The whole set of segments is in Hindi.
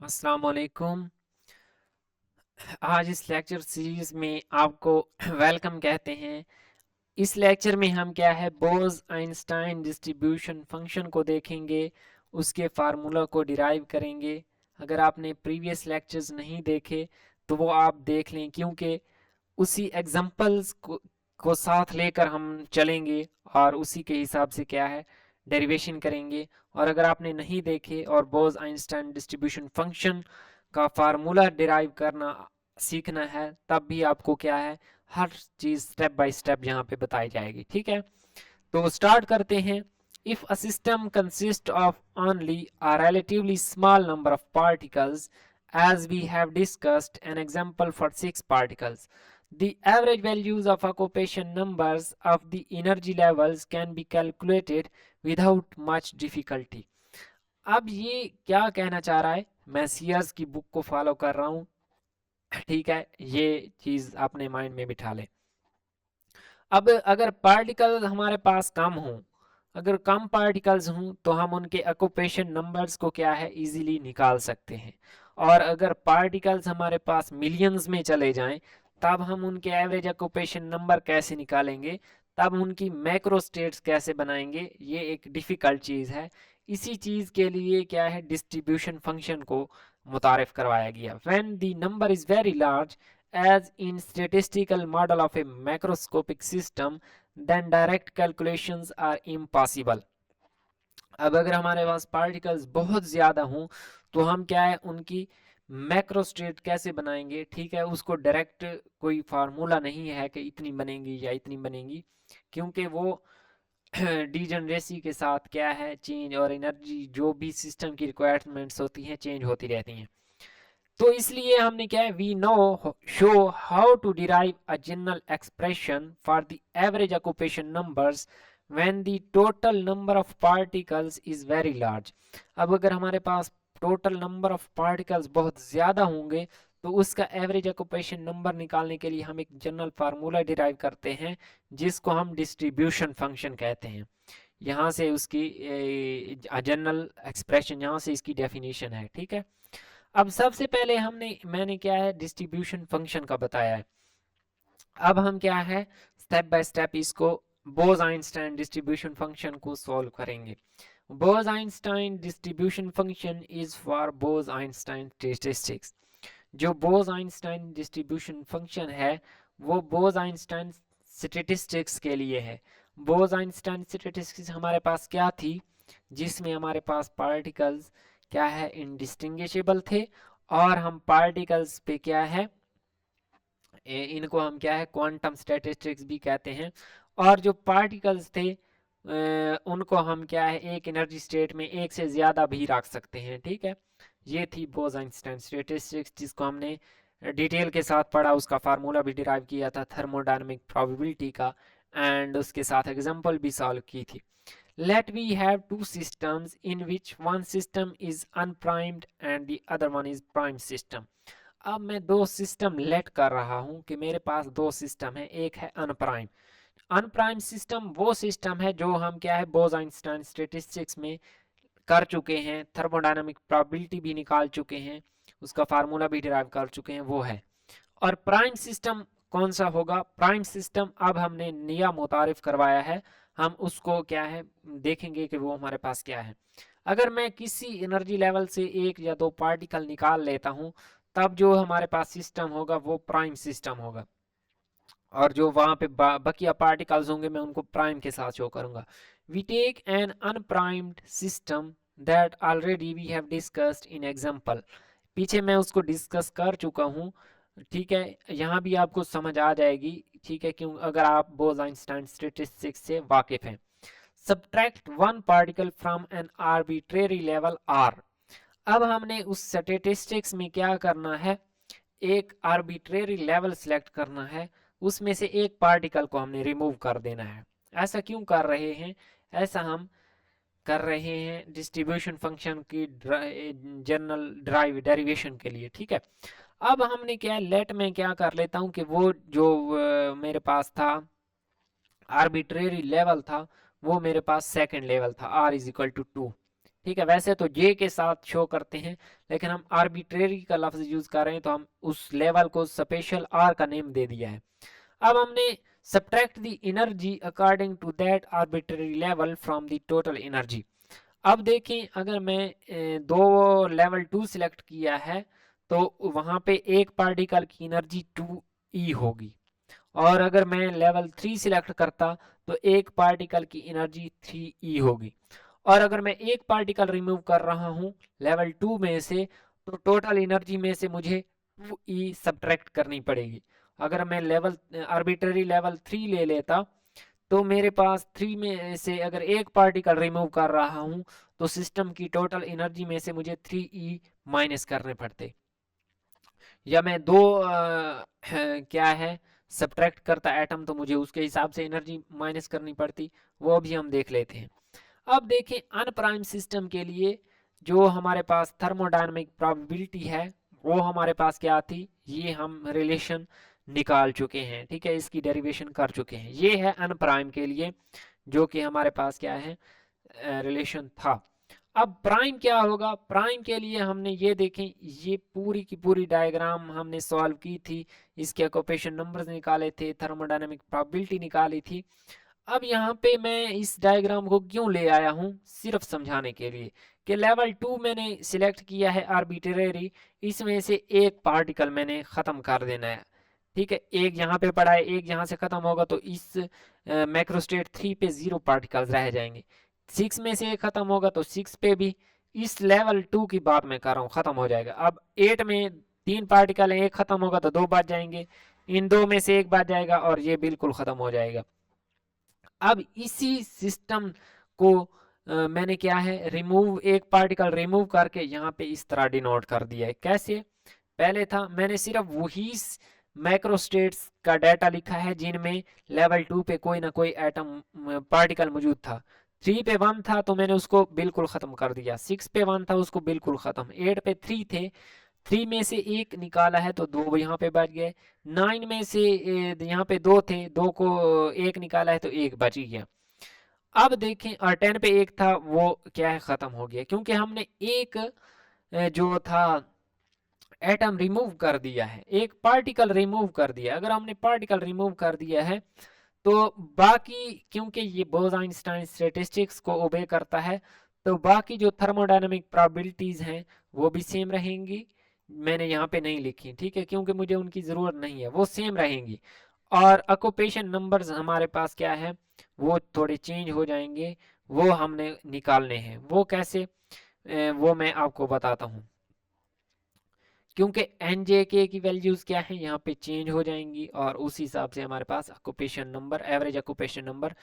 अस्सलाम वालेकुम। आज इस लेक्चर सीरीज में आपको वेलकम कहते हैं। इस लेक्चर में हम क्या है बोज आइंस्टाइन डिस्ट्रीब्यूशन फंक्शन को देखेंगे, उसके फार्मूला को डिराइव करेंगे। अगर आपने प्रीवियस लेक्चर्स नहीं देखे तो वो आप देख लें, क्योंकि उसी एग्जांपल्स को साथ लेकर हम चलेंगे और उसी के हिसाब से क्या है डेरिवेशन करेंगे। और अगर आपने नहीं देखे और बोज आइंस्टाइन डिस्ट्रीब्यूशन फंक्शन का फार्मूला डिराइव करना सीखना है, तब भी आपको क्या है हर चीज़ स्टेप बाय स्टेप यहाँ पे बताई जाएगी। ठीक है, तो स्टार्ट करते हैं। If a system consist of only a relatively small number of particles, as we have discussed an example for 6 particles, the average values of occupation numbers of the energy levels can be calculated without much difficulty. अब ये क्या कहना चाह रहा है, मैं सीयर्स की बुक को फॉलो कर रहा हूँ। ठीक है, ये चीज़ अपने माइंड में बिठा लें। अब अगर पार्टिकल हमारे पास कम हों, अगर कम पार्टिकल्स हों तो हम उनके ऑक्यूपेशन नंबर्स को क्या है इजीली निकाल सकते हैं। और अगर पार्टिकल्स हमारे पास मिलियंस में चले जाएं, तब हम उनके एवरेज ऑक्यूपेशन नंबर कैसे निकालेंगे, तब उनकी मैक्रो स्टेट्स कैसे बनाएंगे, ये एक डिफ़िकल्ट चीज़ है। इसी चीज़ के लिए क्या है डिस्ट्रीब्यूशन फंक्शन को मुतारिफ करवाया गया। When the number is very large as in statistical model of a macroscopic system, then direct calculations are impossible. अब अगर हमारे पास पार्टिकल्स बहुत ज़्यादा हों तो हम क्या है उनकी मैक्रोस्टेट कैसे बनाएंगे। ठीक है, उसको डायरेक्ट कोई फार्मूला नहीं है कि इतनी बनेंगी या इतनी बनेंगी, क्योंकि वो डीजनरेसी के साथ क्या है चेंज, और एनर्जी जो भी सिस्टम की रिक्वायरमेंट्स होती हैं चेंज होती रहती हैं। तो इसलिए हमने क्या है we know show how to derive a general expression for the average occupation numbers when the total number of particles is very large. अब अगर हमारे पास टोटल नंबर ऑफ पार्टिकल्स बहुत ज़्यादा होंगे तो उसका एवरेज ऑक्यूपेशन नंबर निकालने के लिए हम एक जनरल फार्मूला डिराइव करते हैं, जिसको हम डिस्ट्रीब्यूशन फंक्शन कहते हैं। यहाँ से उसकी जनरल एक्सप्रेशन, यहाँ से इसकी डेफिनेशन है। ठीक है, अब सबसे पहले मैंने क्या है डिस्ट्रीब्यूशन फंक्शन का बताया है। अब हम क्या है स्टेप बाय स्टेप इसको बोज आइंस्टाइन डिस्ट्रीब्यूशन फंक्शन को सॉल्व करेंगे। Bose Einstein distribution function is for Bose Einstein statistics. जो बोज आइंस्टाइन डिस्ट्रीब्यूशन फंक्शन है वो बोज आइंस्टाइन स्टैटिस्टिक्स के लिए है। बोज आइंस्टाइन स्टैटिस्टिक्स हमारे पास क्या थी, जिसमें हमारे पास पार्टिकल्स क्या है इनडिस्टिंग्विशेबल थे, और हम पार्टिकल्स पे क्या है इनको हम क्या है क्वांटम स्टैटिस्टिक्स भी कहते हैं। और जो पार्टिकल्स थे उनको हम क्या है एक एनर्जी स्टेट में एक से ज़्यादा भी रख सकते हैं। ठीक है, ये थी बोज आइंस्टाइन स्टैटिस्टिक्स, जिसको हमने डिटेल के साथ पढ़ा, उसका फार्मूला भी डिराइव किया था थर्मोडायनामिक प्रोबेबिलिटी का, एंड उसके साथ एग्जांपल भी सॉल्व की थी। Let we have two systems in which one system is unprimed and the other one is primed system. अब मैं दो सिस्टम लेट कर रहा हूं कि मेरे पास दो सिस्टम है, एक है अनप्राइम। अनप्राइम सिस्टम वो सिस्टम है जो हम क्या है बोज आइंस्टाइन स्टैटिस्टिक्स में कर चुके हैं, थर्मोडायनामिक प्रोबेबिलिटी भी निकाल चुके हैं, उसका फार्मूला भी डिराइव कर चुके हैं, वो है। और प्राइम सिस्टम कौन सा होगा, प्राइम सिस्टम अब हमने नया मुतारिफ करवाया है, हम उसको क्या है देखेंगे कि वो हमारे पास क्या है। अगर मैं किसी एनर्जी लेवल से एक या दो पार्टिकल निकाल लेता हूं, तब जो हमारे पास सिस्टम होगा वो प्राइम सिस्टम होगा, और जो वहां पे बकिया पार्टिकल्स होंगे मैं उनको प्राइम के साथ शो करूंगा। We take an unprimed system that already we have discussed in example. पीछे मैं उसको डिस्कस कर चुका हूँ। ठीक है, यहाँ भी आपको समझ आ जाएगी। ठीक है, क्यों अगर आप बोज आइंस्टाइन स्टैटिस्टिक्स से वाकिफ हैं। Subtract one particle from an arbitrary level r. अब हमने उस स्टैटिस्टिक्स में क्या करना है, एक आर्बिट्रेरी लेवल सेलेक्ट करना है, उसमें से एक पार्टिकल को हमने रिमूव कर देना है। ऐसा क्यों कर रहे हैं, ऐसा हम कर रहे हैं डिस्ट्रीब्यूशन फंक्शन की जनरल ड्राइव डेरिवेशन के लिए। ठीक है, अब हमने क्या लेट में क्या कर लेता हूँ कि वो जो मेरे पास था आर्बिट्रेरी लेवल था, वो मेरे पास सेकंड लेवल था, r इज इक्वल टू 2। ठीक है, वैसे तो जे के साथ शो करते हैं, लेकिन हम आर्बिट्रेरी का लफ्ज यूज कर रहे हैं, तो हम उस लेवल को स्पेशल आर का नेम दे दिया है। अब हमने subtract the energy according to that arbitrary level from the total energy. अब देखें, अगर मैं दो लेवल 2 सिलेक्ट किया है, तो वहां पे एक पार्टिकल की एनर्जी 2e होगी, और अगर मैं लेवल 3 सिलेक्ट करता तो एक पार्टिकल की एनर्जी 3e होगी, और अगर मैं एक पार्टिकल रिमूव कर रहा हूँ लेवल 2 में से, तो टोटल एनर्जी में से मुझे 2e सब्ट्रैक्ट करनी पड़ेगी। अगर मैं लेवल आर्बिट्ररी लेवल 3 ले लेता, तो मेरे पास 3 में से अगर एक पार्टिकल रिमूव कर रहा हूँ, तो सिस्टम की टोटल एनर्जी में से मुझे 3e माइनस करने पड़ते, या मैं दो क्या है सब्ट्रैक्ट करता एटम, तो मुझे उसके हिसाब से एनर्जी माइनस करनी पड़ती, वो भी हम देख लेते हैं। अब देखें, अनप्राइम सिस्टम के लिए जो हमारे पास थर्मोडायनामिक प्रोबेबिलिटी है, वो हमारे पास क्या थी, ये हम रिलेशन निकाल चुके हैं, ठीक है, इसकी डेरिवेशन कर चुके हैं। ये है अनप्राइम के लिए जो कि हमारे पास क्या है, रिलेशन था। अब प्राइम क्या होगा, प्राइम के लिए हमने ये देखें, ये पूरी की पूरी डायग्राम हमने सॉल्व की थी, इसके ऑक्यूपेशन नंबर्स निकाले थे, थर्मोडायनामिक प्रोबेबिलिटी निकाली थी। अब यहाँ पे मैं इस डायग्राम को क्यों ले आया हूँ, सिर्फ समझाने के लिए कि लेवल 2 मैंने सिलेक्ट किया है आर्बिट्रेरी, इसमें से एक पार्टिकल मैंने ख़त्म कर देना है, ठीक है, एक यहाँ पे पड़ा है, एक यहाँ से ख़त्म होगा, तो इस मैक्रोस्टेट 3 पे 0 पार्टिकल्स रह जाएंगे, 6 में से एक ख़त्म होगा तो 6 पे भी, इस लेवल 2 की बात मैं कर रहा हूँ, ख़त्म हो जाएगा। अब 8 में 3 पार्टिकल हैं, एक ख़त्म होगा तो 2 बच जाएंगे, इन दो में से एक बच जाएगा और ये बिल्कुल ख़त्म हो जाएगा। अब इसी सिस्टम को मैंने क्या है, रिमूव, एक पार्टिकल रिमूव करके यहाँ पे इस तरह डिनोट कर दिया है। कैसे, पहले था मैंने सिर्फ वही मैक्रोस्टेट्स का डाटा लिखा है जिनमें लेवल 2 पे कोई ना कोई एटम पार्टिकल मौजूद था। 3 पे 1 था तो मैंने उसको बिल्कुल ख़त्म कर दिया, 6 पे 1 था उसको बिल्कुल ख़त्म, 8 पे 3 थे, 3 में से एक निकाला है तो 2 यहाँ पे बच गए, 9 में से यहाँ पे 2 थे, 2 को एक निकाला है तो एक बच गया। अब देखें, और 10 पे एक था वो क्या है, ख़त्म हो गया, क्योंकि हमने एक जो था एटम रिमूव कर दिया है, एक पार्टिकल रिमूव कर दिया। अगर हमने पार्टिकल रिमूव कर दिया है तो बाकी, क्योंकि ये बोस-आइंस्टाइन स्टैटिस्टिक्स को ओबे करता है, तो बाकी जो थर्मोडायनामिक प्रोबेबिलिटीज हैं वो भी सेम रहेंगी, मैंने यहाँ पे नहीं लिखी, ठीक है, क्योंकि मुझे उनकी ज़रूरत नहीं है, वो सेम रहेंगी। और ऑक्यूपेशन नंबर्स हमारे पास क्या है, वो थोड़े चेंज हो जाएंगे, वो हमने निकालने हैं। वो कैसे, वो मैं आपको बताता हूँ, क्योंकि एन जे के की वैल्यूज़ क्या है यहाँ पे चेंज हो जाएंगी, और उस हिसाब से हमारे पास occupation number, average occupation number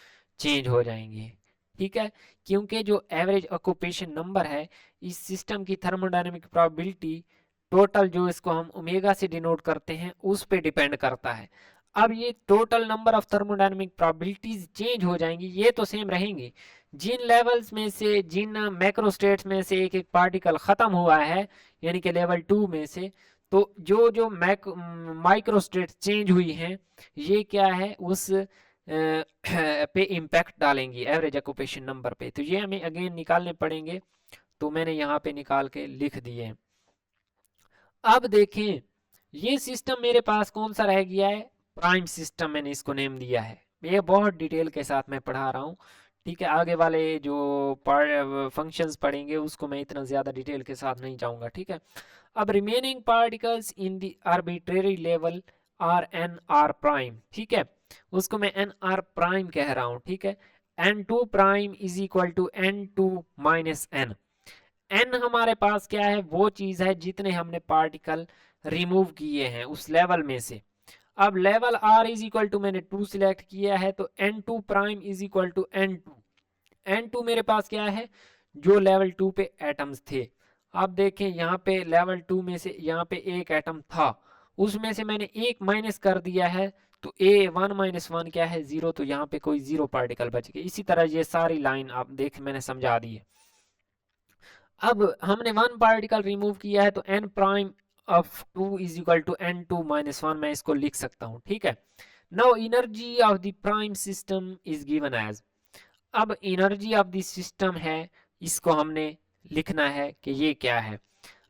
change हो जाएंगे, ठीक है, क्योंकि जो एवरेज ऑक्यूपेशन नंबर है इस सिस्टम की थर्मोडायनेमिक प्रोबेबिलिटी टोटल, जो इसको हम ओमेगा से डिनोट करते हैं, उस पे डिपेंड करता है। अब ये total number of thermodynamic probabilities change हो जाएंगी, ये तो सेम रहेंगी, जिन लेवल्स में से, जिन मैक्रोस्टेट्स में से एक एक पार्टिकल ख़त्म हुआ है, यानी कि लेवल 2 में से, तो जो जो माइक्रोस्टेट चेंज हुई हैं, ये क्या है, उस पे इम्पैक्ट डालेंगी एवरेज ऑक्यूपेशन नंबर पे, तो ये हमें अगेन निकालने पड़ेंगे, तो मैंने यहाँ पे निकाल के लिख दिए। अब देखें, ये सिस्टम मेरे पास कौन सा रह गया है, प्राइम सिस्टम, मैंने इसको नेम दिया है, ये बहुत डिटेल के साथ मैं पढ़ा रहा हूँ, ठीक है, आगे वाले जो फंक्शंस पढ़ेंगे उसको मैं इतना ज़्यादा डिटेल के साथ नहीं जाऊँगा, ठीक है। अब remaining particles in the arbitrary level r n r prime, ठीक है, उसको मैं एन आर प्राइम कह रहा हूँ, ठीक है, n two prime is equal to n two minus n. N हमारे पास क्या है, वो चीज़ है जितने हमने पार्टिकल रिमूव किए हैं उस लेवल में से। अब level r is equal to मैंने 2 सिलेक्ट किया है, तो n two prime is equal to n two, n two मेरे पास क्या है, जो लेवल 2 पे एटम्स थे। आप देखें यहाँ पे लेवल 2 में से यहाँ पे एक एटम था, उसमें से मैंने एक माइनस कर दिया है, तो ए 1 माइनस 1 क्या है, 0, तो यहाँ पे कोई 0 पार्टिकल बच गए। इसी तरह ये सारी लाइन आप देख, मैंने समझा दी है। अब हमने 1 पार्टिकल रिमूव किया है, तो n prime of 2 is equal to n two minus 1, मैं इसको लिख सकता हूँ, ठीक है। Now energy of the prime system is given as, अब एनर्जी ऑफ द सिस्टम है, इसको हमने लिखना है कि ये क्या है।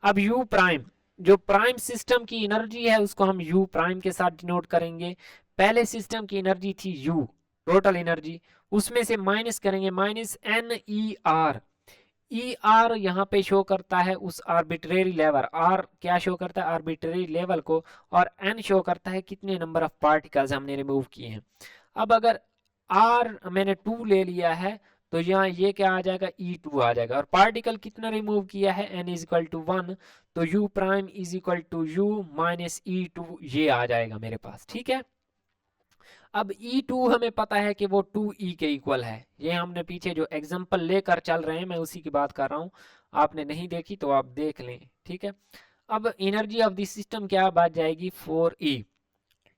अब u प्राइम, जो प्राइम सिस्टम की एनर्जी है उसको हम u प्राइम के साथ डिनोट करेंगे। पहले सिस्टम की एनर्जी थी u, टोटल एनर्जी, उसमें से माइनस करेंगे, minus n e r. E r यहाँ पे शो करता है उस आर्बिट्रेरी लेवल, आर क्या शो करता है, आर्बिट्रेरी लेवल को, और एन शो करता है कितने नंबर ऑफ पार्टिकल्स हमने रिमूव किए हैं। अब अगर आर मैंने 2 ले लिया है तो यहाँ ये क्या आ जाएगा, E2 आ जाएगा, और पार्टिकल कितना रिमूव किया है, n इज इक्वल टू 1, तो u prime is equal to u minus E2, ये आ जाएगा मेरे पास। ठीक है, अब E2 हमें पता है कि वो 2e के इक्वल है, ये हमने पीछे जो एग्जांपल लेकर चल रहे हैं मैं उसी की बात कर रहा हूँ, आपने नहीं देखी तो आप देख लें। ठीक है, अब एनर्जी ऑफ दिस सिस्टम क्या बच जाएगी, 4e।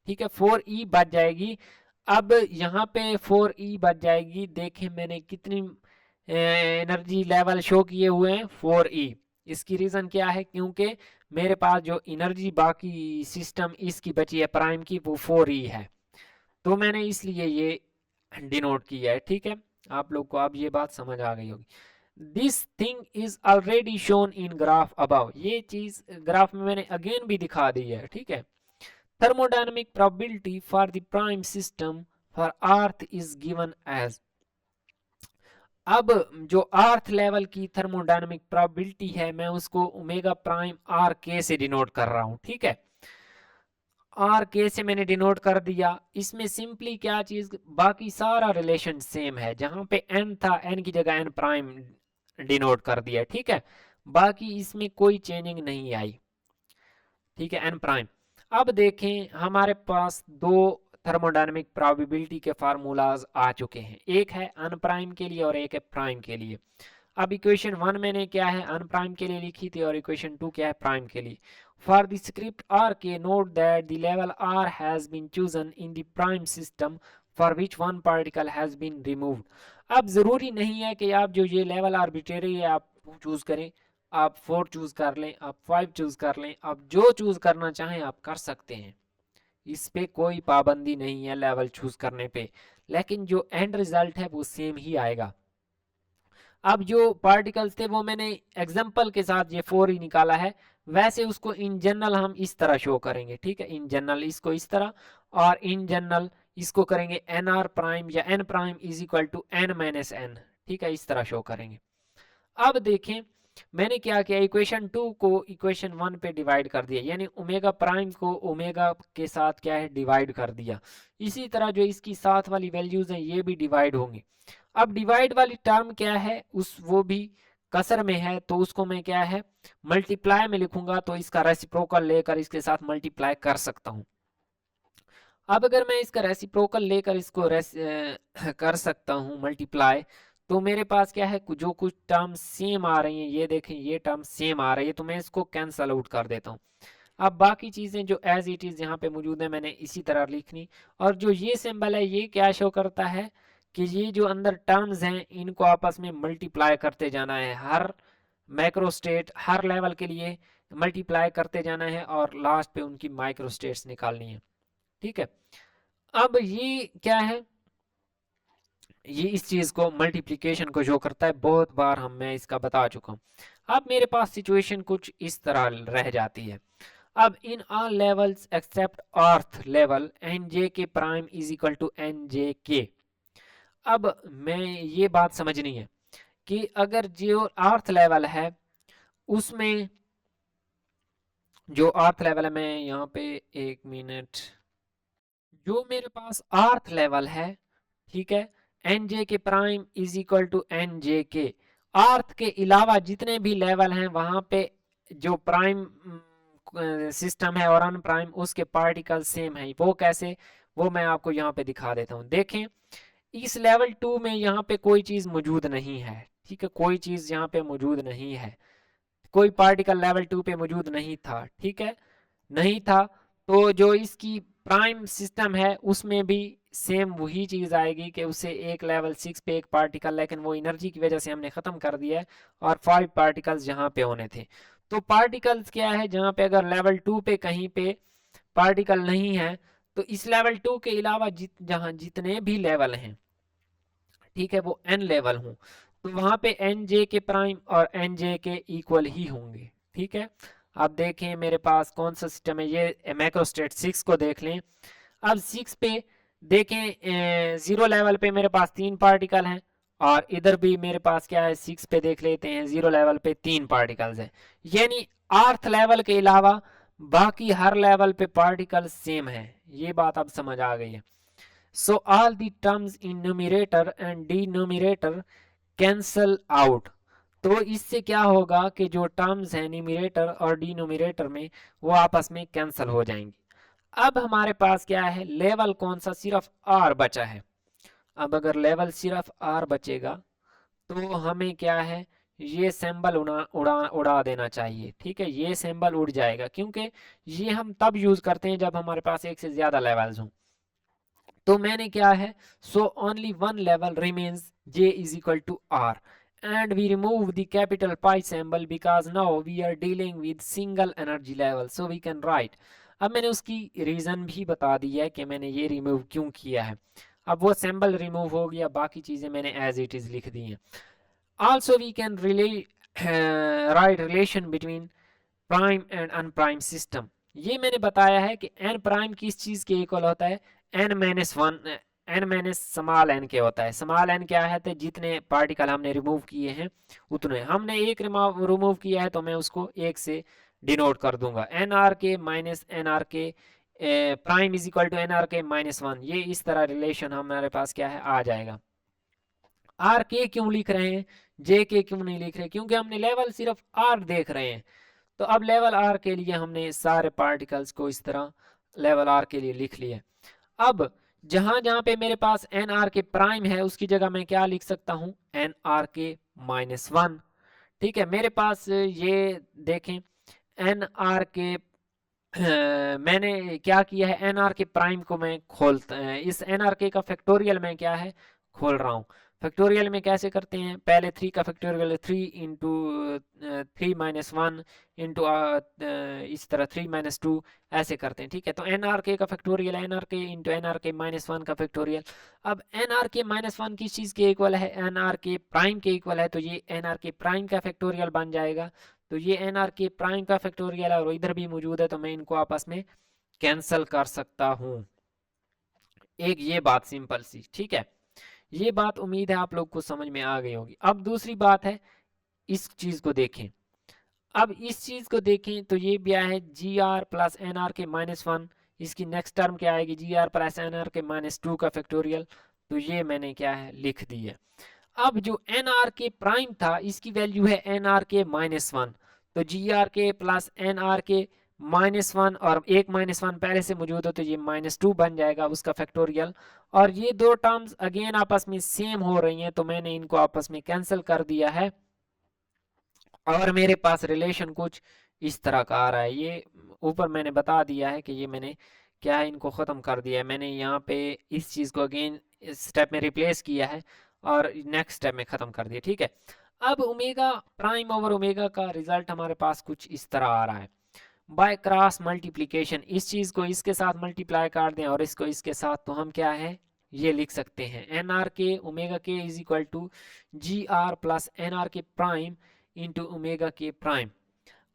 ठीक है, 4e बच जाएगी। अब यहाँ पे 4e बच जाएगी, देखें मैंने कितनी एनर्जी लेवल शो किए हुए हैं, 4e। इसकी रीज़न क्या है, क्योंकि मेरे पास जो एनर्जी बाकी सिस्टम इसकी बची है प्राइम की वो 4e है, तो मैंने इसलिए ये डिनोट किया है। ठीक है, आप लोग को अब ये बात समझ आ गई होगी। This thing is already shown in graph above, ये चीज ग्राफ में मैंने अगेन भी दिखा दी है। ठीक है, thermodynamic probability for the prime system for earth is given as, अब जो अर्थ लेवल की थर्मोडायनामिक प्रोबेबिलिटी है मैं उसको ओमेगा प्राइम आर के से डिनोट कर रहा हूं। ठीक है, आर के से मैंने डिनोट कर दिया। इसमें सिंपली क्या चीज, बाकी सारा रिलेशन सेम है, जहां पे एन था एन की जगह एन प्राइम डिनोट कर दिया। ठीक है, बाकी इसमें कोई चेंजिंग नहीं आई। ठीक है, एन प्राइम। अब देखें हमारे पास दो थर्मोडायनेमिक प्रोबेबिलिटी के फार्मूलाज आ चुके हैं, एक है अनप्राइम के लिए और एक है प्राइम के लिए। अब इक्वेशन 1 मैंने क्या है अनप्राइम के लिए लिखी थी और इक्वेशन 2 क्या है प्राइम के लिए। फॉर द स्क्रिप्ट आर के note that the level r has been chosen in the prime system for which one particle has been removed. अब जरूरी नहीं है कि आप जो ये लेवल आर्बिट्रेरी है आप चूज करें, आप 4 चूज कर लें, आप 5 चूज कर लें, आप जो चूज करना चाहें आप कर सकते हैं, इस पे कोई पाबंदी नहीं है लेवल चूज करने पे, लेकिन जो एंड रिजल्ट है वो सेम ही आएगा। अब जो पार्टिकल्स थे वो मैंने एग्जांपल के साथ ये 4 ही निकाला है, वैसे उसको इन जनरल हम इस तरह शो करेंगे। ठीक है, इन जनरल इसको इस तरह, और इन जनरल इसको करेंगे एन आर प्राइम या n prime is equal to n minus n. ठीक है, इस तरह शो करेंगे। अब देखें मैंने क्या किया, इक्वेशन 2 को इक्वेशन 1 पे डिवाइड कर दिया, यानी ओमेगा प्राइम को ओमेगा के साथ क्या है डिवाइड कर दिया। इसी तरह जो इसकी साथ वाली वैल्यूज हैं ये भी डिवाइड होंगी। अब डिवाइड वाली टर्म क्या है, उस वो भी कसर में है, तो उसको मैं क्या है मल्टीप्लाई में लिखूंगा, तो इसका रेसिप्रोकल लेकर इसके साथ मल्टीप्लाई कर सकता हूं। अब अगर मैं इसका रेसिप्रोकल लेकर इसको कर सकता हूं मल्टीप्लाई, तो मेरे पास क्या है जो कुछ टर्म सेम आ रही हैं, ये देखें ये टर्म सेम आ रही है, तो मैं इसको कैंसल आउट कर देता हूँ। अब बाकी चीज़ें जो एज इट इज़ यहाँ पे मौजूद है मैंने इसी तरह लिखनी, और जो ये सिंबल है ये क्या शो करता है कि ये जो अंदर टर्म्स हैं इनको आपस में मल्टीप्लाई करते जाना है, हर मैक्रो स्टेट हर लेवल के लिए मल्टीप्लाई करते जाना है और लास्ट पे उनकी माइक्रो स्टेट्स निकालनी है। ठीक है, अब ये क्या है, ये इस चीज को मल्टीप्लिकेशन को शो करता है, बहुत बार मैं इसका बता चुका हूँ। अब मेरे पास सिचुएशन कुछ इस तरह रह जाती है, अब in all levels except earth level N जे के prime is equal to N J K. अब मैं ये बात समझनी है कि अगर जो अर्थ लेवल है उसमें, जो अर्थ लेवल है, मैं यहाँ पे एक मिनट, जो मेरे पास अर्थ लेवल है, ठीक है, एन जे के prime is equal to N J k, अर्थ के अलावा जितने भी लेवल हैं वहां पे जो प्राइम सिस्टम है और अन प्राइम उसके पार्टिकल सेम है। वो कैसे, वो मैं आपको यहाँ पे दिखा देता हूँ। देखें इस लेवल 2 में यहाँ पे कोई चीज मौजूद नहीं है। ठीक है, कोई चीज यहाँ पे मौजूद नहीं है, कोई पार्टिकल लेवल 2 पे मौजूद नहीं था। ठीक है, नहीं था, तो जो इसकी प्राइम सिस्टम है उसमें भी सेम वही चीज आएगी कि उसे एक लेवल 6 पे एक पार्टिकल, लेकिन वो एनर्जी की वजह से हमने खत्म कर दिया है, और 5 पार्टिकल्स जहां पे होने थे। तो पार्टिकल्स क्या है, जहां पे अगर लेवल 2 पे कहीं पे पार्टिकल नहीं है तो इस लेवल 2 के अलावा जहां जितने भी लेवल हैं, ठीक है, वो n लेवल हूँ, तो वहां पे एन जे के प्राइम और एन जे के इक्वल ही होंगे। ठीक है, अब देखें मेरे पास कौन सा सिस्टम है, ये मैक्रोस्टेट 6 को देख लें। अब 6 पे देखें, जीरो लेवल पे मेरे पास 3 पार्टिकल हैं, और इधर भी मेरे पास क्या है, 6 पे देख लेते हैं, जीरो लेवल पे 3 पार्टिकल्स हैं। यानी अर्थ लेवल के अलावा बाकी हर लेवल पे पार्टिकल सेम है। ये बात अब समझ आ गई है। So all the terms in numerator and denominator cancel out. तो इससे क्या होगा कि जो टर्म्स हैं न्यूमरेटर और डिनोमिनेटर में, वो आपस में कैंसिल हो जाएंगी। अब हमारे पास क्या है, लेवल कौन सा, सिर्फ आर बचा है। अब अगर लेवल सिर्फ आर बचेगा तो हमें क्या है, ये सिंबल उड़ा देना चाहिए। ठीक है, ये सिंबल उड़ जाएगा, क्योंकि ये हम तब यूज करते हैं जब हमारे पास एक से ज्यादा लेवल्स हों। तो मैंने क्या है, so only one level remains j is equal to r and we remove the capital pi symbol because now we are dealing with single energy level, so we can write। अब मैंने उसकी रीजन भी बता दी है कि मैंने ये रिमूव क्यों किया है। अब वो सिंबल रिमूव हो गया, बाकी चीजें मैंने एज इट इज लिख दी हैं। also we can write relation between prime and unprimed system. ये मैंने बताया है कि एन प्राइम किस चीज के इक्वल होता है, n minus one, n minus small n के होता है। स्मॉल एन क्या है, तो जितने पार्टिकल हमने रिमूव किए हैं उतने, हमने एक रिमूव किया है तो मैं उसको एक से डिनोट कर दूंगा। N r k minus n r k prime is equal to n r k minus one. ये इस तरह रिलेशन हमारे पास क्या है, आ जाएगा। आर के क्यों लिख रहे हैं, जे के क्यों नहीं लिख रहे, क्योंकि हमने लेवल सिर्फ आर देख रहे हैं। तो अब लेवल आर के लिए हमने सारे पार्टिकल्स को इस तरह लेवल आर के लिए लिख लिए। अब जहां जहां पे मेरे पास एन आर के प्राइम है उसकी जगह मैं क्या लिख सकता हूं, N r k minus one. ठीक है, मेरे पास ये देखें एन आर के मैंने क्या किया है, एन आर के प्राइम को मैं खोलता इस एन आर के का फैक्टोरियल मैं क्या है खोल रहा हूँ। फैक्टोरियल में कैसे करते हैं, पहले 3 का फैक्टोरियल 3 इंटू 3 - 1 इंटू इस तरह 3 - 2 ऐसे करते हैं। ठीक है, तो एन आर के का फैक्टोरियल एन आर के into N r k minus one का फैक्टोरियल। अब n r k minus one किस चीज़ के इक्वल है, एन आर के प्राइम के इक्वल है, तो ये एन आर के प्राइम का फैक्टोरियल बन जाएगा। तो ये एन आर के प्राइम का फैक्टोरियल है और इधर भी मौजूद है, तो मैं इनको आपस में कैंसल कर सकता हूँ। एक ये बात सिंपल सी, ठीक है, ये बात उम्मीद है आप लोग को समझ में आ गई होगी। अब दूसरी बात है, इस चीज को देखें। अब इस चीज को देखें तो ये भी है जी r plus n r k minus one, इसकी नेक्स्ट टर्म क्या आएगी, जी r plus n r k minus two का फैक्टोरियल। तो ये मैंने क्या है लिख दी है। अब जो एन आर के प्राइम था इसकी वैल्यू है n r k minus one, तो जी आर के plus n r k minus one, और एक माइनस वन पहले से मौजूद हो तो ये माइनस टू बन जाएगा उसका फैक्टोरियल। और ये दो टर्म्स अगेन आपस में सेम हो रही हैं, तो मैंने इनको आपस में कैंसिल कर दिया है और मेरे पास रिलेशन कुछ इस तरह का आ रहा है। ये ऊपर मैंने बता दिया है कि ये मैंने क्या है, इनको ख़त्म कर दिया है। मैंने यहाँ पे इस चीज़ को अगेन इस स्टेप में रिप्लेस किया है और नेक्स्ट स्टेप में ख़त्म कर दिया। ठीक है, अब ओमेगा प्राइम ओवर ओमेगा का रिजल्ट हमारे पास कुछ इस तरह आ रहा है। बाय क्रॉस मल्टीप्लीकेशन, इस चीज़ को इसके साथ मल्टीप्लाई कर दें और इसको इसके साथ, तो हम क्या है ये लिख सकते हैं, n r k omega k is equal to g r plus n r k prime into omega k prime.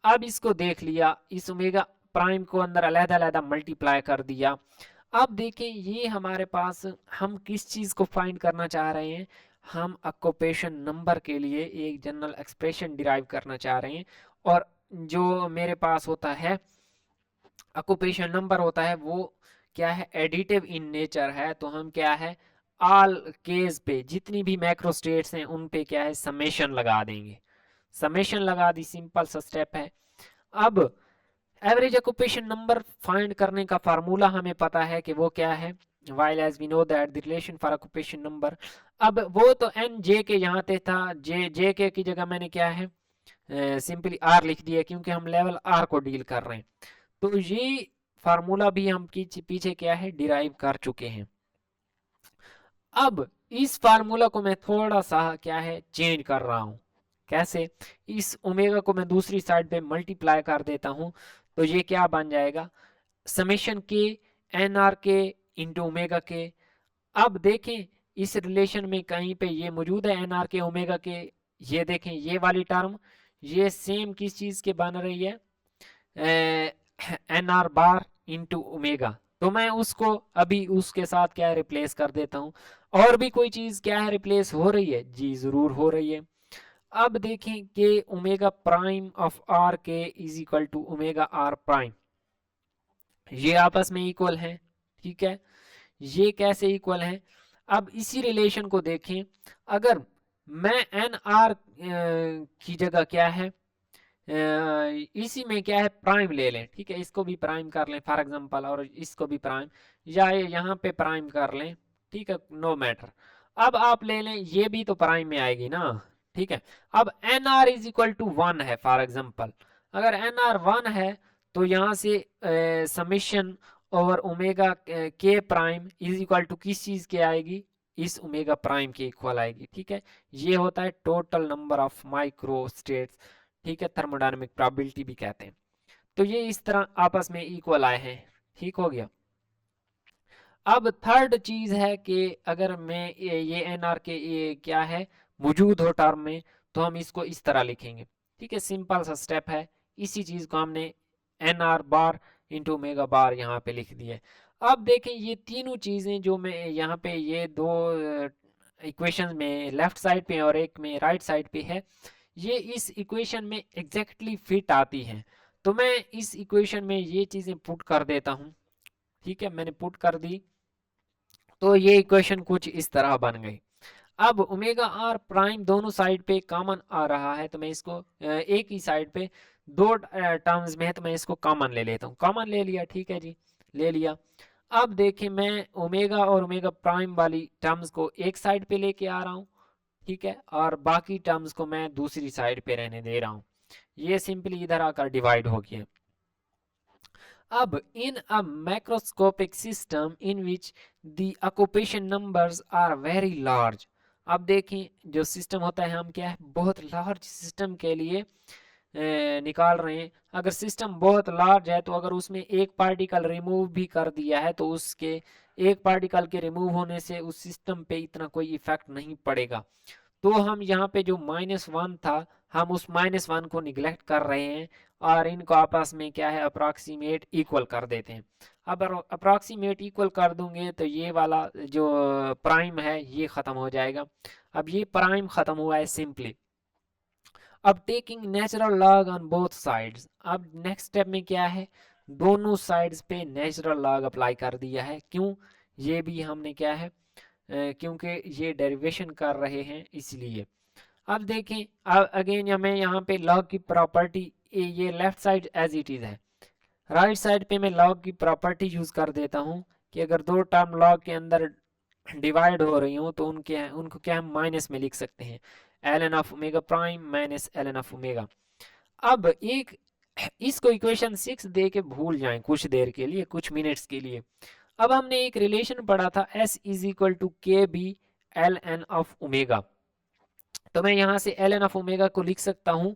अब इसको देख लिया, इस ओमेगा प्राइम को अंदर अलग अलग मल्टीप्लाई कर दिया। अब देखें ये हमारे पास, हम किस चीज़ को फाइंड करना चाह रहे हैं, हम ऑक्यूपेशन नंबर के लिए एक जनरल एक्सप्रेशन डिराइव करना चाह रहे हैं। और जो मेरे पास होता है ऑक्यूपेशन नंबर होता है वो क्या है, एडिटिव इन नेचर है। तो हम क्या है, ऑल केस पे जितनी भी मैक्रो स्टेट्स हैं उन पे क्या है समेशन लगा देंगे। समेशन लगा दी, सिंपल सा स्टेप है। अब एवरेज ऑक्यूपेशन नंबर फाइंड करने का फार्मूला हमें पता है कि वो क्या है, while as we know that the relation for occupation number। अब वो तो एन जे के यहाँ पे था, जे के की जगह मैंने क्या है सिंपली आर लिख दिया, क्योंकि हम लेवल आर को डील कर रहे हैं। तो ये फार्मूला भी हम पीछे क्या है डिराइव कर चुके हैं। अब इस फार्मूला को मैं थोड़ा सा क्या है चेंज कर रहा हूं। कैसे, इस ओमेगा को मैं दूसरी साइड पे मल्टीप्लाई कर देता हूं, तो ये क्या बन जाएगा, समेशन के एन आर के इंटू ओमेगा के। अब देखें इस रिलेशन में कहीं पे ये मौजूद है एन आर के ओमेगा के। ये देखें ये वाली टर्म ये सेम किस चीज के बन रही है, n r bar into omega. तो मैं उसको अभी उसके साथ क्या है रिप्लेस कर देता हूँ। और भी कोई चीज क्या है रिप्लेस हो रही है, जी जरूर हो रही है। अब देखें कि omega prime of r k is equal to omega r prime, ये आपस में इक्वल हैं, ठीक है। ये कैसे इक्वल हैं, अब इसी रिलेशन को देखें। अगर मैं एन आर की जगह क्या है इसी में क्या है प्राइम ले लें, ठीक है, इसको भी प्राइम कर लें फॉर एग्जांपल, और इसको भी प्राइम, या यहाँ पे प्राइम कर लें, ठीक है, नो मैटर। अब आप ले लें ये भी तो प्राइम में आएगी ना, ठीक है। अब n r is equal to 1 है फॉर एग्जांपल, अगर एन आर 1 है तो यहाँ से summation over omega k prime is equal to किस चीज के आएगी, इस ओमेगा प्राइम के इक्वल आएगी, ठीक है। ये होता है total number of micro states, ठीक है, थर्मोडायनेमिक प्रोबेबिलिटी भी कहते हैं। तो ये इस तरह आपस में इक्वल आए हैं, ठीक हो गया। अब थर्ड चीज है कि अगर मैं ये एन आर के ये क्या है मौजूद हो टर्म में, तो हम इसको इस तरह लिखेंगे, ठीक है, सिंपल सा स्टेप है। इसी चीज को हमने n r bar into omega bar यहाँ पे लिख दिया। अब देखें ये तीनों चीजें जो मैं यहाँ पे ये दो इक्वेशन में लेफ्ट साइड पे और एक में राइट साइड पे है, ये इस इक्वेशन में एग्जैक्टली फिट आती हैं। तो मैं इस इक्वेशन में ये चीजें पुट कर देता हूँ, ठीक है, मैंने पुट कर दी। तो ये इक्वेशन कुछ इस तरह बन गई। अब ओमेगा आर प्राइम दोनों साइड पे कॉमन आ रहा है, तो मैं इसको एक ही साइड पे दो टर्म्स में है तो मैं इसको कॉमन ले लेता हूँ, कॉमन ले लिया, ठीक है जी, ले लिया। अब देखें मैं ओमेगा और ओमेगा प्राइम वाली टर्म्स को एक साइड पे लेके आ रहा हूँ, ठीक है, और बाकी टर्म्स को मैं दूसरी साइड पे रहने दे रहा हूँ। ये सिंपली इधर आकर डिवाइड हो गया। अब in a macroscopic system in which the occupation numbers are very large, अब देखें जो सिस्टम होता है हम क्या है बहुत लार्ज सिस्टम के लिए निकाल रहे हैं। अगर सिस्टम बहुत लार्ज है तो अगर उसमें एक पार्टिकल रिमूव भी कर दिया है तो उसके एक पार्टिकल के रिमूव होने से उस सिस्टम पे इतना कोई इफेक्ट नहीं पड़ेगा। तो हम यहाँ पे जो -1 था हम उस -1 को निगलेक्ट कर रहे हैं और इनको आपस में क्या है अप्रॉक्सीमेट इक्वल कर देते हैं। अब अप्रॉक्सीमेट इक्वल कर दूंगे तो ये वाला जो प्राइम है ये खत्म हो जाएगा। अब ये प्राइम खत्म हुआ है सिंपली। अब taking natural log on both sides, अब नेक्स्ट स्टेप में क्या है दोनों साइड्स पे नेचुरल लॉग अप्लाई कर दिया है। क्यों, ये भी हमने क्या है क्योंकि ये डेरिवेशन कर रहे हैं इसलिए। अब देखें अगेन मैं यहाँ पे लॉग की प्रॉपर्टी ये left side as it is है, राइट साइड पे मैं लॉग की प्रॉपर्टी यूज कर देता हूँ कि अगर दो टर्म लॉग के अंदर डिवाइड हो रही हूँ तो उनको क्या हम माइनस में लिख सकते हैं, ln of omega prime minus ln of omega. अब एक इसको इक्वेशन 6 दे के भूल जाएं कुछ देर के लिए, कुछ मिनट्स के लिए। अब हमने एक रिलेशन पढ़ा था S इज इक्वल टू के बी ln ऑफ ओमेगा, तो मैं यहाँ से ln ऑफ ओमेगा को लिख सकता हूँ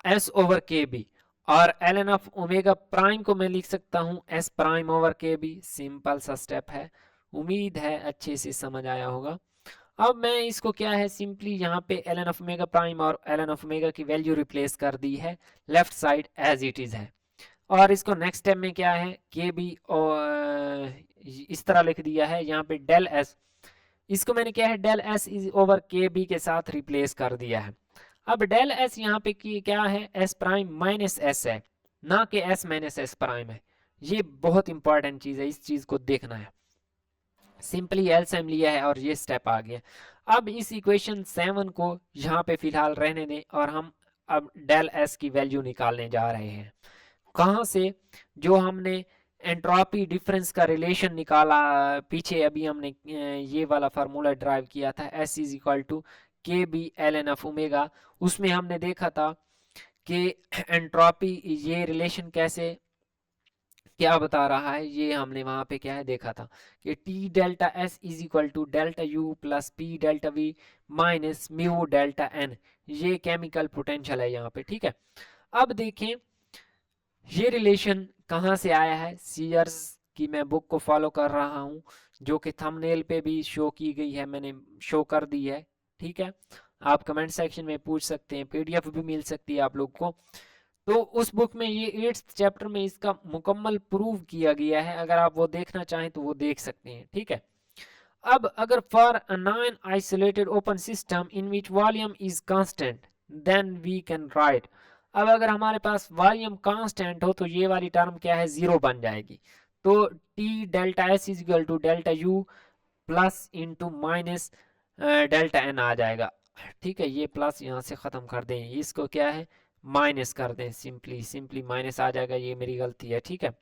S ओवर के बी, और ln ऑफ ओमेगा प्राइम को मैं लिख सकता हूँ S prime over k B. Simple सा स्टेप है, उम्मीद है अच्छे से समझ आया होगा। अब मैं इसको क्या है सिंपली यहाँ पे ln ऑफ ओमेगा प्राइम और ln ऑफ ओमेगा की वैल्यू रिप्लेस कर दी है, left side as it is है। और इसको नेक्स्ट स्टेप में क्या है के बी और इस तरह लिख दिया है यहाँ पे डेल एस, इसको मैंने क्या है del S is over k B के साथ रिप्लेस कर दिया है। अब डेल एस यहाँ पे की क्या है एस प्राइम माइनस एस है, ना कि एस माइनस एस प्राइम है। ये बहुत इंपॉर्टेंट चीज है, इस चीज को देखना है। सिंपली एलसीएम लिया है और ये स्टेप आ गया। अब इस इक्वेशन 7 को यहाँ पे फिलहाल रहने दें और हम अब डेल एस की वैल्यू निकालने जा रहे हैं। कहाँ से, जो हमने एंट्रोपी डिफरेंस का रिलेशन निकाला पीछे अभी हमने ये वाला फार्मूला ड्राइव किया था S इज इक्वल टू के बी ln ऑफ ओमेगा, उसमें हमने देखा था कि एंट्रोपी ये रिलेशन कैसे क्या बता रहा है, ये हमने वहां पे क्या है देखा था कि t delta S is equal to delta you plus p delta v minus mu delta n, ये केमिकल पोटेंशियल है यहाँ पे, ठीक है। अब देखें ये रिलेशन कहाँ से आया है, सीयर्स की मैं बुक को फॉलो कर रहा हूँ। जो कि थंबनेल पे भी शो की गई है, मैंने शो कर दी है। ठीक है, आप कमेंट सेक्शन में पूछ सकते हैं, पीडीएफ भी मिल सकती है आप लोग को। तो उस बुक में ये 8th चैप्टर में इसका मुकम्मल प्रूव किया गया है, अगर आप वो देखना चाहें तो वो देख सकते हैं। ठीक है, अब अगर for a non isolated open system in which volume is constant then we can write. अब अगर हमारे पास वॉल्यूम कांस्टेंट हो तो ये वाली टर्म क्या है, जीरो बन जाएगी। तो T delta S is equal to delta you plus into minus delta N आ जाएगा। ठीक है, ये प्लस यहाँ से ख़त्म कर दें, इसको क्या है माइनस कर दें, सिंपली माइनस आ जाएगा, ये मेरी गलती है। ठीक है,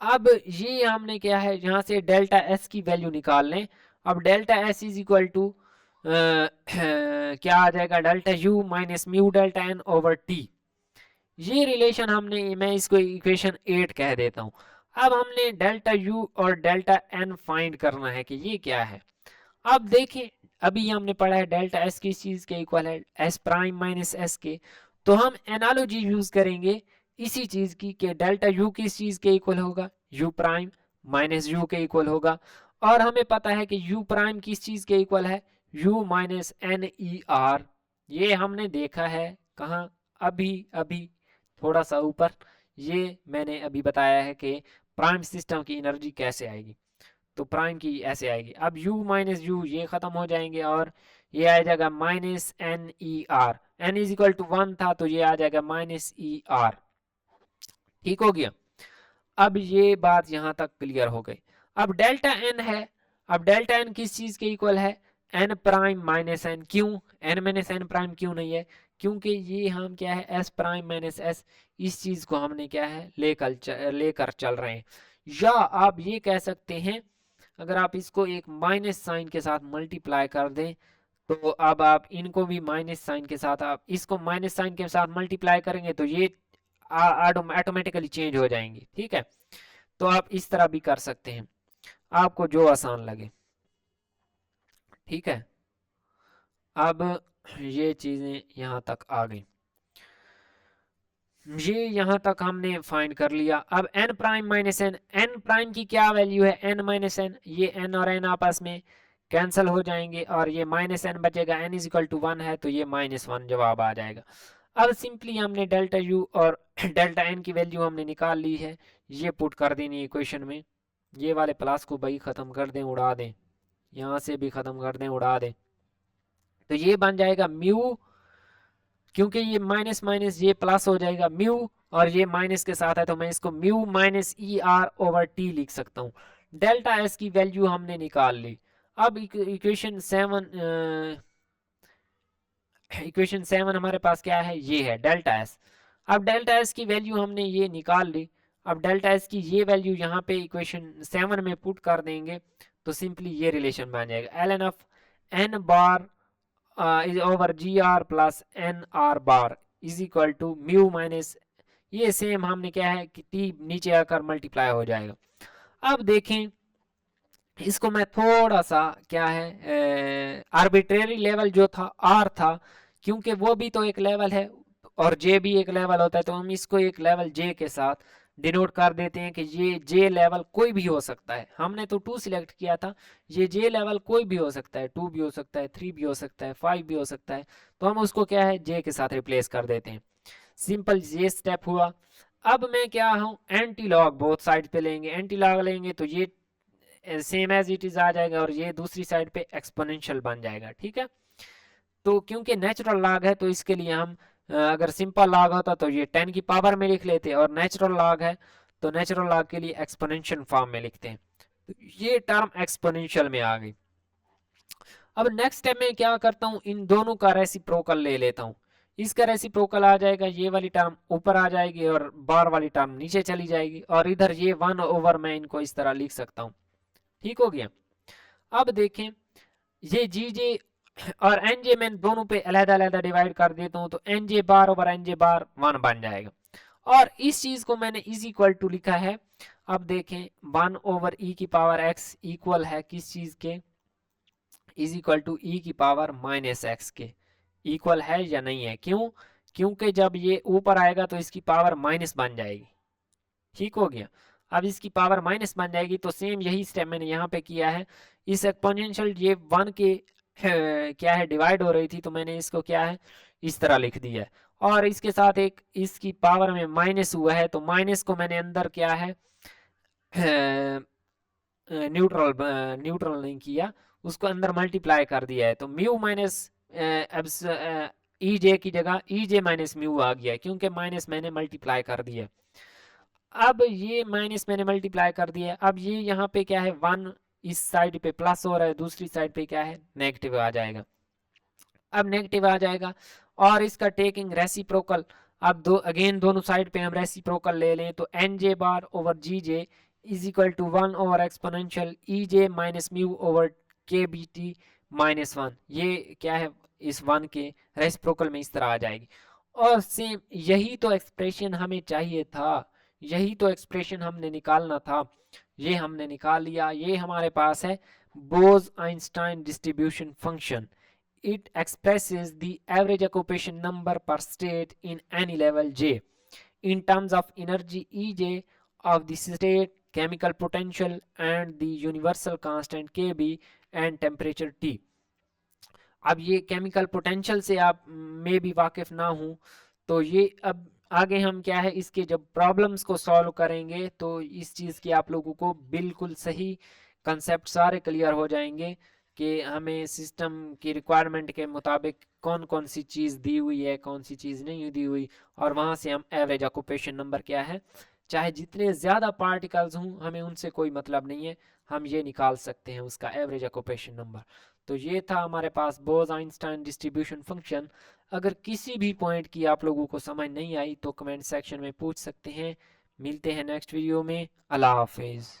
अब ये हमने क्या है यहाँ से डेल्टा एस की वैल्यू निकाल लें। अब delta S is equal to क्या आ जाएगा, delta u minus mu delta n over t. ये रिलेशन हमने, मैं इसको इक्वेशन 8 कह देता हूँ। अब हमने डेल्टा यू और डेल्टा एन फाइंड करना है कि ये क्या है। अब देखें, अभी हमने पढ़ा है डेल्टा एस किस चीज के इक्वल है, एस प्राइम माइनस एस के। तो हम एनालॉजी यूज करेंगे इसी चीज की कि डेल्टा यू किस चीज के इक्वल होगा, यू प्राइम माइनस यू के इक्वल होगा। और हमें पता है कि यू प्राइम किस चीज के इक्वल है, u minus n e r. ये हमने देखा है कहाँ, अभी अभी थोड़ा सा ऊपर, ये मैंने अभी बताया है कि प्राइम सिस्टम की एनर्जी कैसे आएगी। तो प्राइम की ऐसे आएगी। अब u माइनस यू ये खत्म हो जाएंगे और ये आ जाएगा minus n e r. N is equal to 1 था तो ये आ जाएगा माइनस ई आर। ठीक हो गया, अब ये बात यहां तक क्लियर हो गई। अब डेल्टा एन है, अब डेल्टा एन किस चीज के इक्वल है, एन प्राइम माइनस एन। क्यों एन माइनस एन प्राइम क्यों नहीं है, क्योंकि ये हम क्या है एस प्राइम माइनस एस, इस चीज को हमने क्या है लेकर चल रहे हैं। या आप ये कह सकते हैं, अगर आप इसको एक माइनस साइन के साथ मल्टीप्लाई कर दें, तो अब आप इनको भी माइनस साइन के साथ, आप इसको माइनस साइन के साथ मल्टीप्लाई करेंगे तो ये ऑटोमेटिकली चेंज हो जाएंगी। ठीक है, तो आप इस तरह भी कर सकते हैं, आपको जो आसान लगे। ठीक है, अब ये चीजें यहाँ तक आ गई, ये यहाँ तक हमने फाइंड कर लिया। अब n prime minus n, n prime की क्या वैल्यू है, n माइनस एन। ये n और n आपस में कैंसिल हो जाएंगे और ये माइनस एन बचेगा, n इज इक्वल टू 1 है तो ये -1 जवाब आ जाएगा। अब सिंपली हमने डेल्टा u और डेल्टा n की वैल्यू हमने निकाल ली है, ये पुट कर देनी इक्वेशन में। ये वाले प्लस को भाई ख़त्म कर दें, उड़ा दें, यहाँ से भी ख़त्म कर दें, उड़ा दें। तो ये बन जाएगा म्यू, क्योंकि ये माइनस माइनस ये प्लस हो जाएगा, म्यू और ये माइनस के साथ है तो मैं इसको mu minus E R over T लिख सकता हूँ। डेल्टा एस की वैल्यू हमने निकाल ली। अब इक्वेशन 7 हमारे पास क्या है, ये है डेल्टा एस। अब डेल्टा एस की वैल्यू हमने ये निकाल ली। अब डेल्टा एस की ये वैल्यू यहाँ पे इक्वेशन 7 में पुट कर देंगे तो सिंपली ये रिलेशन बन जाएगा, l n f n bar is over g r plus n r bar is equal to mu minus, ये सेम हमने क्या है कि टी नीचे आकर मल्टीप्लाई हो जाएगा। अब देखें, इसको मैं थोड़ा सा क्या है आर्बिट्रेरी लेवल जो था आर था, क्योंकि वो भी तो एक लेवल है और जे भी एक लेवल होता है, तो हम इसको एक लेवल जे के साथ डिनोट कर देते हैं कि ये जे लेवल कोई भी हो सकता है। हमने तो 2 सिलेक्ट किया था, ये जे लेवल कोई भी हो सकता है, 2 भी हो सकता है, 3 भी हो सकता है, 5 भी हो सकता है, तो हम उसको क्या है जे के साथ रिप्लेस कर देते हैं। सिंपल ये स्टेप हुआ। अब मैं क्या हूँ एंटी लॉग बोथ साइड पे लेंगे, एंटी लॉग लेंगे तो ये सेम एज इट इज आ जाएगा और ये दूसरी साइड पे एक्सपोनेंशियल बन जाएगा। ठीक है, तो क्योंकि नेचुरल लॉग है तो इसके लिए हम अगर सिंपल लॉग होता तो ये 10 की पावर में लिख लेते, और नेचुरल लॉग है तो नेचुरल लॉग के लिए एक्सपोनेंशियल फॉर्म में लिखते हैं। तो ये टर्म एक्सपोनेंशियल में आ गई। अब नेक्स्ट स्टेप में क्या करता हूँ, इन दोनों का रेसिप्रोकल ले लेता हूँ। इसका रेसिप्रोकल आ जाएगा, ये वाली टर्म ऊपर आ जाएगी और बार वाली टर्म नीचे चली जाएगी, और इधर ये 1 ओवर मैं इनको इस तरह लिख सकता हूँ। ठीक हो गया। अब देखें, ये जी जे और एन जे मैं दोनों पे अलहदा अलहदा डिवाइड कर देता हूँ, तो n j bar over N j बार 1 बन जाएगा। और इस चीज को मैंने इज इक्वल टू लिखा है। अब देखें 1 ओवर ई की पावर एक्स इक्वल है किस चीज के, इज इक्वल टू ई की पावर माइनस एक्स के इक्वल है या नहीं है। क्यों, क्योंकि जब ये ऊपर आएगा तो इसकी पावर माइनस बन जाएगी। ठीक हो गया। अब इसकी पावर माइनस बन जाएगी। तो सेम यही स्टेप मैंने यहाँ पे किया है। इस एक्सपोनेंशियल ये 1 के क्या है डिवाइड हो रही थी, तो मैंने इसको क्या है इस तरह लिख दिया है। और इसके साथ एक इसकी पावर में माइनस हुआ है, तो माइनस को मैंने अंदर क्या है न्यूट्रल न्यूट्रल नहीं किया, उसको अंदर मल्टीप्लाई कर दिया है। तो म्यू माइनस ई जे की जगह ई जे माइनस म्यू आ गया है, क्योंकि माइनस मैंने मल्टीप्लाई कर दिया। अब ये माइनस मैंने मल्टीप्लाई कर दिया। अब ये यहाँ पे क्या है 1 इस साइड पे प्लस हो रहा है, दूसरी साइड पे क्या है नेगेटिव आ जाएगा। अब नेगेटिव आ जाएगा और इसका टेकिंग रेसिप्रोकल। अब अगेन दोनों साइड पे हम रेसिप्रोकल ले लें, तो n j bar over g j is equal to 1 over exponential e j minus mu over k b t minus 1। ये क्या है इस 1 के रेसिप्रोकल में इस तरह आ जाएगी। और सेम यही तो एक्सप्रेशन हमें चाहिए था, यही तो एक्सप्रेशन हमने निकालना था, ये हमने निकाल लिया। ये हमारे पास है Bose Einstein distribution function. It expresses the average occupation number per state in any level J in terms of energy EJ of the state, chemical potential and the universal constant KB and temperature T। अब ये केमिकल पोटेंशियल से आप में भी वाकिफ ना हूँ, तो ये अब आगे हम क्या है इसके जब प्रॉब्लम्स को सॉल्व करेंगे तो इस चीज़ की आप लोगों को बिल्कुल सही कंसेप्ट सारे क्लियर हो जाएंगे कि हमें सिस्टम की रिक्वायरमेंट के मुताबिक कौन कौन सी चीज़ दी हुई है, कौन सी चीज़ नहीं दी हुई, और वहाँ से हम एवरेज ऑक्यूपेशन नंबर क्या है, चाहे जितने ज़्यादा पार्टिकल्स हों हमें उनसे कोई मतलब नहीं है, हम ये निकाल सकते हैं उसका एवरेज ऑक्यूपेशन नंबर। तो ये था हमारे पास बोस-आइंस्टाइन डिस्ट्रीब्यूशन फंक्शन। अगर किसी भी पॉइंट की आप लोगों को समझ नहीं आई तो कमेंट सेक्शन में पूछ सकते हैं। मिलते हैं नेक्स्ट वीडियो में। अल्लाह हाफिज़।